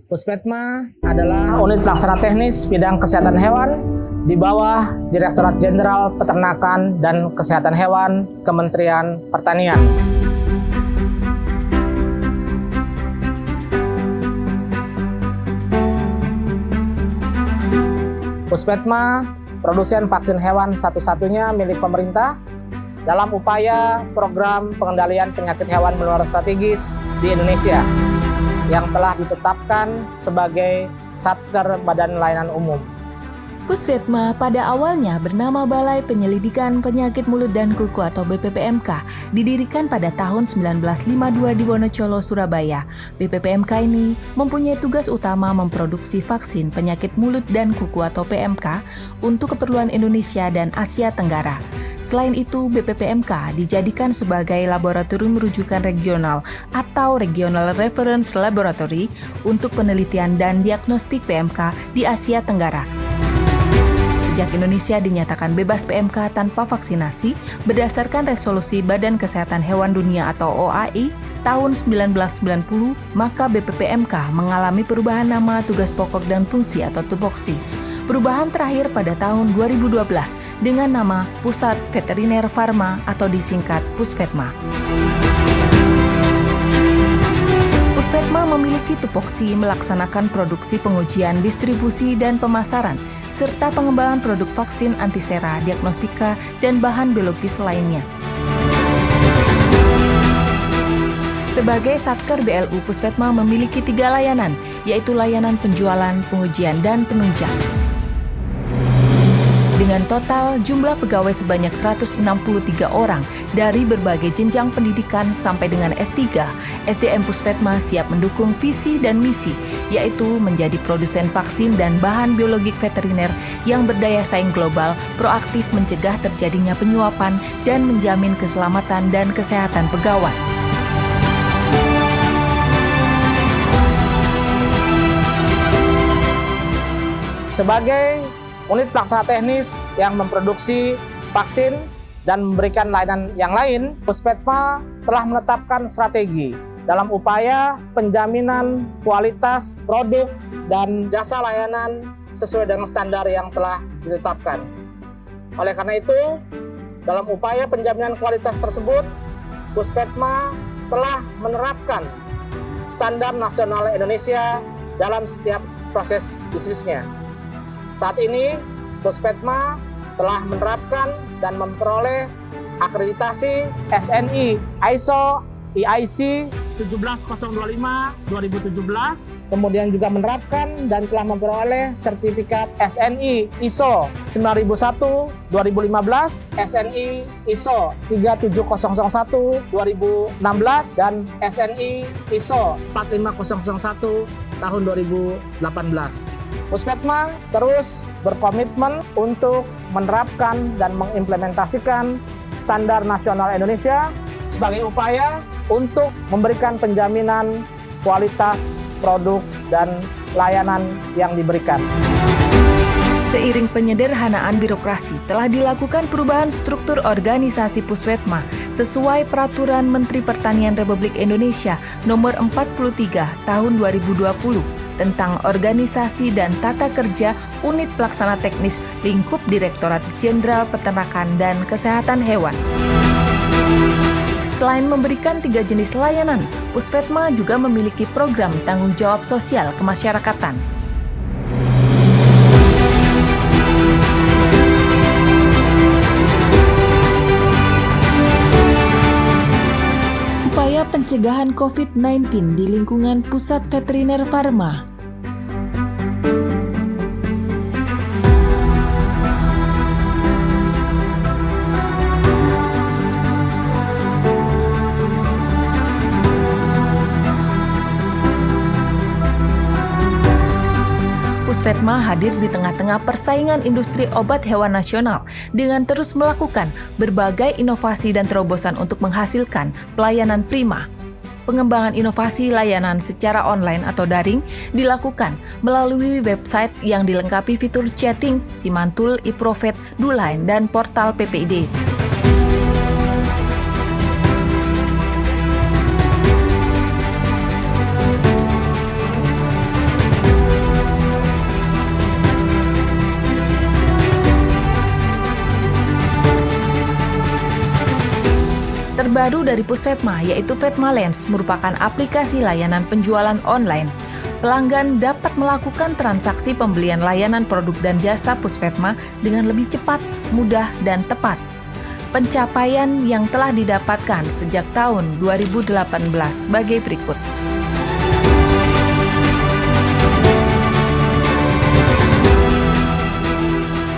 Puspetma adalah unit pelaksana teknis bidang kesehatan hewan di bawah Direktorat Jenderal Peternakan dan Kesehatan Hewan Kementerian Pertanian. Puspetma, produsen vaksin hewan satu-satunya milik pemerintah dalam upaya program pengendalian penyakit hewan menular strategis di Indonesia yang telah ditetapkan sebagai Satker Badan Layanan Umum. Puspetma pada awalnya bernama Balai Penyelidikan Penyakit Mulut dan Kuku atau BPPMK, didirikan pada tahun 1952 di Wonocolo, Surabaya. BPPMK ini mempunyai tugas utama memproduksi vaksin penyakit mulut dan kuku atau PMK untuk keperluan Indonesia dan Asia Tenggara. Selain itu, BPPMK dijadikan sebagai laboratorium rujukan regional atau Regional Reference Laboratory untuk penelitian dan diagnostik PMK di Asia Tenggara. Sejak Indonesia dinyatakan bebas PMK tanpa vaksinasi berdasarkan resolusi Badan Kesehatan Hewan Dunia atau OAI tahun 1990, maka BPPMK mengalami perubahan nama, tugas pokok dan fungsi atau tupoksi. Perubahan terakhir pada tahun 2012 dengan nama Pusat Veteriner Farma atau disingkat Puspetma. Puspetma memiliki tupoksi melaksanakan produksi, pengujian, distribusi, dan pemasaran, serta pengembangan produk vaksin antisera, diagnostika, dan bahan biologis lainnya. Sebagai Satker BLU, Puspetma memiliki 3 layanan, yaitu layanan penjualan, pengujian, dan penunjang. Dengan total jumlah pegawai sebanyak 163 orang dari berbagai jenjang pendidikan sampai dengan S3, SDM Puspetma siap mendukung visi dan misi, yaitu menjadi produsen vaksin dan bahan biologik veteriner yang berdaya saing global, proaktif mencegah terjadinya penyuapan, dan menjamin keselamatan dan kesehatan pegawai. Sebagai unit pelaksana teknis yang memproduksi vaksin dan memberikan layanan yang lain, Puspetma telah menetapkan strategi dalam upaya penjaminan kualitas produk dan jasa layanan sesuai dengan standar yang telah ditetapkan. Oleh karena itu, dalam upaya penjaminan kualitas tersebut, Puspetma telah menerapkan standar nasional Indonesia dalam setiap proses bisnisnya. Saat ini, Puspetma telah menerapkan dan memperoleh akreditasi SNI ISO IIC 17025-2017, kemudian juga menerapkan dan telah memperoleh sertifikat SNI ISO 9001-2015, SNI ISO 37001-2016, dan SNI ISO 45001 tahun 2018. Puspetma terus berkomitmen untuk menerapkan dan mengimplementasikan standar nasional Indonesia sebagai upaya untuk memberikan penjaminan kualitas produk dan layanan yang diberikan. Seiring penyederhanaan birokrasi, telah dilakukan perubahan struktur organisasi Puspetma sesuai Peraturan Menteri Pertanian Republik Indonesia Nomor 43 Tahun 2020 tentang organisasi dan tata kerja Unit Pelaksana Teknis Lingkup Direktorat Jenderal Peternakan dan Kesehatan Hewan. Selain memberikan 3 jenis layanan, Puspetma juga memiliki program tanggung jawab sosial kemasyarakatan. Upaya pencegahan COVID-19 di lingkungan Pusat Veteriner Farma. Puspetma hadir di tengah-tengah persaingan industri obat hewan nasional dengan terus melakukan berbagai inovasi dan terobosan untuk menghasilkan pelayanan prima. Pengembangan inovasi layanan secara online atau daring dilakukan melalui website yang dilengkapi fitur chatting, Simantul, iProvet, DoLine, dan portal PPID. terbaru dari Pusvetma yaitu Vetma Lens merupakan aplikasi layanan penjualan online. Pelanggan dapat melakukan transaksi pembelian layanan produk dan jasa Pusvetma dengan lebih cepat, mudah, dan tepat. Pencapaian yang telah didapatkan sejak tahun 2018 sebagai berikut.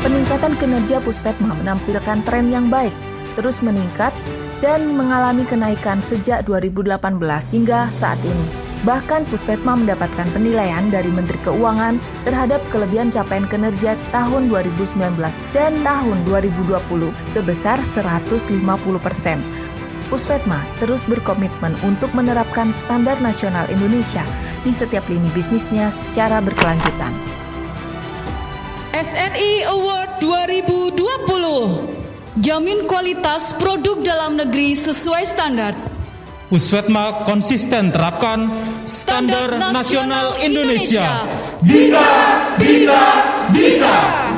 Peningkatan kinerja Pusvetma menampilkan tren yang baik, terus meningkat dan mengalami kenaikan sejak 2018 hingga saat ini. Bahkan Pusvetma mendapatkan penilaian dari Menteri Keuangan terhadap kelebihan capaian kinerja tahun 2019 dan tahun 2020 sebesar 150%. Pusvetma terus berkomitmen untuk menerapkan standar nasional Indonesia di setiap lini bisnisnya secara berkelanjutan. SNI Award 2020, jamin kualitas produk dalam negeri sesuai standar. Pusvetma konsisten terapkan standar nasional Indonesia. Bisa, bisa, bisa.